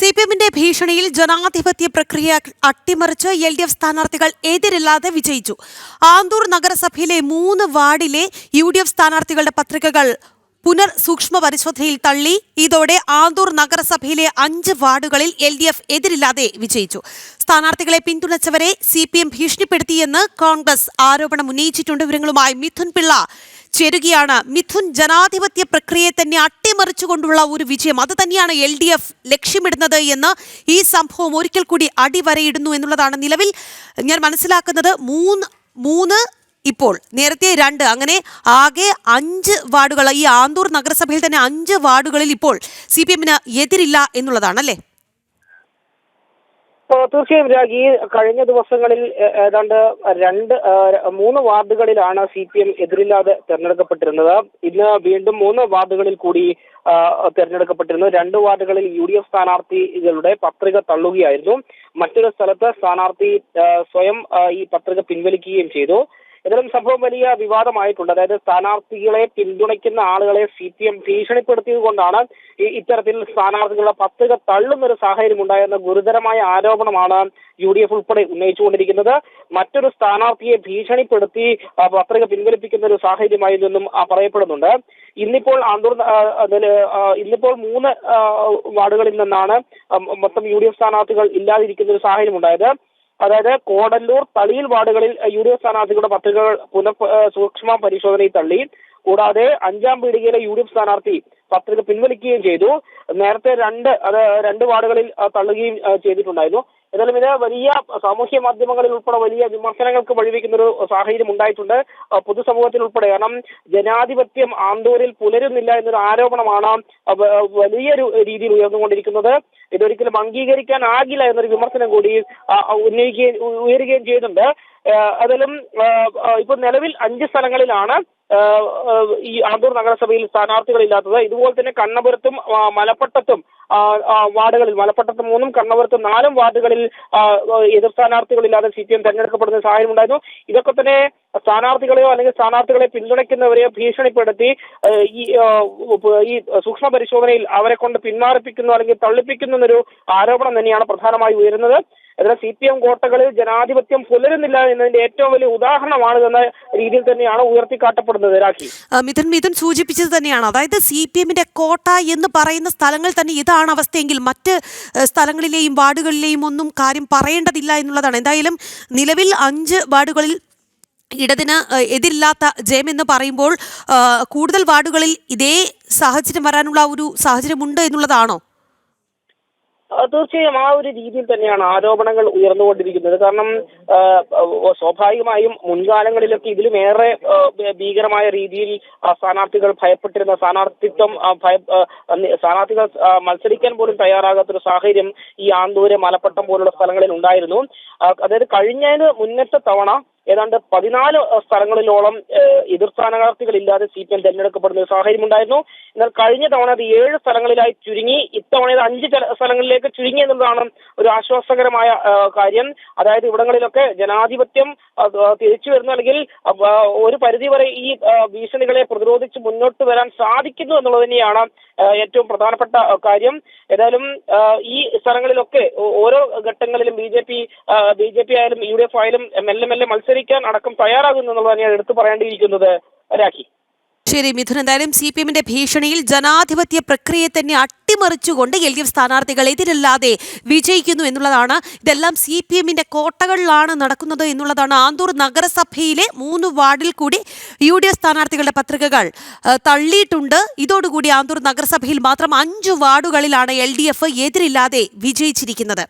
സിപിഎമ്മിന്റെ ഭീഷണിയിൽ ജനാധിപത്യ പ്രക്രിയ അട്ടിമറിച്ച് LDF സ്ഥാനാർത്ഥികൾ എതിരില്ലാതെ വിജയിച്ചു. ആന്തൂർ നഗരസഭയിലെ 3 വാർഡിലെ UDF സ്ഥാനാർത്ഥികളുടെ പത്രികകൾ സൂക്ഷ്മ പരിശോധനയിൽ തള്ളി. ഇതോടെ ആന്തൂർ നഗരസഭയിലെ 5 വാർഡുകളിൽ LDF എതിരില്ലാതെ വിജയിച്ചു. സ്ഥാനാർത്ഥികളെ പിന്തുണച്ചവരെ CPM ഭീഷണിപ്പെടുത്തിയെന്ന് കോൺഗ്രസ് ആരോപണം ഉന്നയിച്ചിട്ടുണ്ട്. വിവരങ്ങളുമായി മിഥുൻ പിള്ള ചേരുകയാണ്. മിഥുൻ, ജനാധിപത്യ പ്രക്രിയയെ തന്നെ അട്ടിമറിച്ചുകൊണ്ടുള്ള ഒരു വിജയം, അത് തന്നെയാണ് LDF ലക്ഷ്യമിടുന്നത് എന്ന് ഈ സംഭവം ഒരിക്കൽ കൂടി അടിവരയിടുന്നു എന്നുള്ളതാണ് നിലവിൽ ഞാൻ മനസ്സിലാക്കുന്നത്. മൂന്ന് ഇപ്പോൾ നേരത്തെ 2, അങ്ങനെ ആകെ 5 വാർഡുകൾ, ഈ ആന്തൂർ നഗരസഭയിൽ തന്നെ 5 വാർഡുകളിൽ ഇപ്പോൾ CPM-ന് എതിരില്ല എന്നുള്ളതാണല്ലേ? തീർച്ചയായും രാജി, കഴിഞ്ഞ ദിവസങ്ങളിൽ ഏതാണ്ട് 3 വാർഡുകളിലാണ് CPM എതിരില്ലാതെ തെരഞ്ഞെടുക്കപ്പെട്ടിരുന്നത്. ഇന്ന് വീണ്ടും 3 വാർഡുകളിൽ കൂടി തെരഞ്ഞെടുക്കപ്പെട്ടിരുന്നു. 2 വാർഡുകളിൽ UDF സ്ഥാനാർത്ഥികളുടെ പത്രിക തള്ളുകയായിരുന്നു. മറ്റൊരു സ്ഥലത്ത് സ്ഥാനാർത്ഥി സ്വയം ഈ പത്രിക പിൻവലിക്കുകയും ചെയ്തു. ഇതിലും സംഭവം വലിയ വിവാദമായിട്ടുണ്ട്. അതായത് സ്ഥാനാർത്ഥികളെ പിന്തുണയ്ക്കുന്ന ആളുകളെ CPM ഭീഷണിപ്പെടുത്തിയത് കൊണ്ടാണ് ഇത്തരത്തിൽ സ്ഥാനാർത്ഥികളുടെ പത്രിക തള്ളുന്നൊരു സാഹചര്യം ഉണ്ടായെന്ന ഗുരുതരമായ ആരോപണമാണ് UDF ഉൾപ്പെടെ ഉന്നയിച്ചുകൊണ്ടിരിക്കുന്നത്. മറ്റൊരു സ്ഥാനാർത്ഥിയെ ഭീഷണിപ്പെടുത്തി പത്രിക പിൻവലിപ്പിക്കുന്ന ഒരു സാഹചര്യമായി നിന്നും പറയപ്പെടുന്നുണ്ട്. ഇന്നിപ്പോൾ 3 വാർഡുകളിൽ നിന്നാണ് മൊത്തം UDF സ്ഥാനാർത്ഥികൾ ഇല്ലാതിരിക്കുന്ന ഒരു സാഹചര്യം ഉണ്ടായത്. അതായത് കോടല്ലൂർ, തളിയിൽ വാർഡുകളിൽ UDF സ്ഥാനാർത്ഥികളുടെ പത്രികകൾ സൂക്ഷ്മ പരിശോധനയിൽ തള്ളി. കൂടാതെ 5-ാം പീടികയിലെ UDF സ്ഥാനാർത്ഥി പത്രിക പിൻവലിക്കുകയും ചെയ്തു. നേരത്തെ 2 വാർഡുകളിൽ തള്ളുകയും ചെയ്തിട്ടുണ്ടായിരുന്നു. എന്നാലും ഇത് വലിയ സാമൂഹ്യ മാധ്യമങ്ങളിൽ ഉൾപ്പെടെ വലിയ വിമർശനങ്ങൾക്ക് വഴിവെക്കുന്ന ഒരു സാഹചര്യം ഉണ്ടായിട്ടുണ്ട് പൊതുസമൂഹത്തിൽ ഉൾപ്പെടെ. കാരണം ജനാധിപത്യം ആന്തൂരിൽ പുലരുന്നില്ല എന്നൊരു ആരോപണമാണ് വലിയൊരു രീതിയിൽ ഉയർന്നുകൊണ്ടിരിക്കുന്നത്. ഇതൊരിക്കലും അംഗീകരിക്കാനാകില്ല എന്നൊരു വിമർശനം കൂടി ഉയരുകയും ചെയ്യുന്നുണ്ട്. അതിലും ഇപ്പൊ നിലവിൽ 5 സ്ഥലങ്ങളിലാണ് ഈ ആന്തൂർ നഗരസഭയിൽ സ്ഥാനാർത്ഥികളില്ലാത്തത്. ഇതുപോലെ തന്നെ കണ്ണപുരത്തും മലപ്പട്ടത്തും വാർഡുകളിൽ, മലപ്പട്ടത്തും 3, കണ്ണപുരത്തും 4 വാർഡുകളിൽ എതിർ സ്ഥാനാർത്ഥികളില്ലാതെ CPM തെരഞ്ഞെടുക്കപ്പെടുന്ന സാഹചര്യം ഉണ്ടായിരുന്നു. ഇതൊക്കെ തന്നെ സ്ഥാനാർത്ഥികളെയോ അല്ലെങ്കിൽ സ്ഥാനാർത്ഥികളെ പിന്തുണയ്ക്കുന്നവരെയോ ഭീഷണിപ്പെടുത്തി ഈ സൂക്ഷ്മ പരിശോധനയിൽ അവരെ കൊണ്ട് പിന്മാറിപ്പിക്കുന്നു അല്ലെങ്കിൽ തള്ളിപ്പിക്കുന്നു എന്നൊരു ആരോപണം തന്നെയാണ് പ്രധാനമായി ഉയരുന്നത്. എന്നാൽ CPM കോട്ടകളിൽ ജനാധിപത്യം പുലരുന്നില്ല എന്നതിന്റെ ഏറ്റവും വലിയ ഉദാഹരണമാണ് എന്ന രീതിയിൽ തന്നെയാണ് ഉയർത്തിക്കാട്ടപ്പെടുന്നത്. രാഖി, മിഥുൻ സൂചിപ്പിച്ചത് തന്നെയാണ്. അതായത് CPM-ന്റെ കോട്ട എന്ന് പറയുന്ന സ്ഥലങ്ങൾ തന്നെ ഇതാണ് അവസ്ഥയെങ്കിൽ മറ്റ് സ്ഥലങ്ങളിലെയും വാർഡുകളിലെയും ഒന്നും കാര്യം പറയേണ്ടതില്ല എന്നുള്ളതാണ്. എന്തായാലും നിലവിൽ 5 വാർഡുകളിൽ ഇടതിന് എതിരില്ലാത്ത ജയം എന്ന് പറയുമ്പോൾ കൂടുതൽ വാർഡുകളിൽ ഇതേ സാഹചര്യം വരാനുള്ള ഒരു സാഹചര്യമുണ്ട് എന്നുള്ളതാണോ? തീർച്ചയായും ആ ഒരു രീതിയിൽ തന്നെയാണ് ആരോപണങ്ങൾ ഉയർന്നുകൊണ്ടിരിക്കുന്നത്. കാരണം സ്വാഭാവികമായും മുൻകാലങ്ങളിലൊക്കെ ഇതിലുമേറെ ഭീകരമായ രീതിയിൽ സ്ഥാനാർത്ഥികൾ ഭയപ്പെട്ടിരുന്ന സ്ഥാനാർത്ഥികൾ മത്സരിക്കാൻ പോലും തയ്യാറാകാത്തൊരു സാഹചര്യം ഈ ആന്തൂര്, മലപ്പട്ടം പോലുള്ള സ്ഥലങ്ങളിൽ ഉണ്ടായിരുന്നു. അതായത് കഴിഞ്ഞതിന് മുന്നത്തെ തവണ ഏതാണ്ട് 14 സ്ഥലങ്ങളിലോളം എതിർ സ്ഥാനാർത്ഥികളില്ലാതെ CPM തെരഞ്ഞെടുക്കപ്പെടുന്ന ഒരു സാഹചര്യം ഉണ്ടായിരുന്നു. എന്നാൽ കഴിഞ്ഞ തവണ അത് 7 സ്ഥലങ്ങളിലായി ചുരുങ്ങി. ഇത്തവണ ഇത് 5 സ്ഥലങ്ങളിലേക്ക് ചുരുങ്ങി എന്നുള്ളതാണ് ഒരു ആശ്വാസകരമായ കാര്യം. അതായത് ഇവിടങ്ങളിലൊക്കെ ജനാധിപത്യം തിരിച്ചു വരുന്നു, അല്ലെങ്കിൽ ഒരു പരിധിവരെ ഈ ഭീഷണികളെ പ്രതിരോധിച്ച് മുന്നോട്ട് വരാൻ സാധിക്കുന്നു എന്നുള്ളത് തന്നെയാണ് ഏറ്റവും പ്രധാനപ്പെട്ട കാര്യം. ഏതായാലും ഈ സ്ഥലങ്ങളിലൊക്കെ ഓരോ ഘട്ടങ്ങളിലും BJP ആയാലും UDF ആയാലും മെല്ലെ മത്സരിക്കാൻ അടക്കം തയ്യാറാകുന്നു എന്നുള്ളത് തന്നെയാണ് എടുത്തു പറയേണ്ടിയിരിക്കുന്നത്. രാഖി, ശരി മിഥുൻ, എന്തായാലും CPM-ന്റെ ഭീഷണിയിൽ ജനാധിപത്യ പ്രക്രിയയെ തന്നെ അട്ടിമറിച്ചുകൊണ്ട് LDF സ്ഥാനാർത്ഥികൾ എതിരില്ലാതെ വിജയിക്കുന്നു എന്നുള്ളതാണ്. ഇതെല്ലാം CPM-ന്റെ കോട്ടകളിലാണ് നടക്കുന്നത് എന്നുള്ളതാണ്. ആന്തൂർ നഗരസഭയിലെ 3 വാർഡിൽ കൂടി UDF സ്ഥാനാർത്ഥികളുടെ പത്രികകൾ തള്ളിയിട്ടുണ്ട്. ഇതോടുകൂടി ആന്തൂർ നഗരസഭയിൽ മാത്രം 5 വാർഡുകളിലാണ് LDF എതിരില്ലാതെ വിജയിച്ചിരിക്കുന്നത്.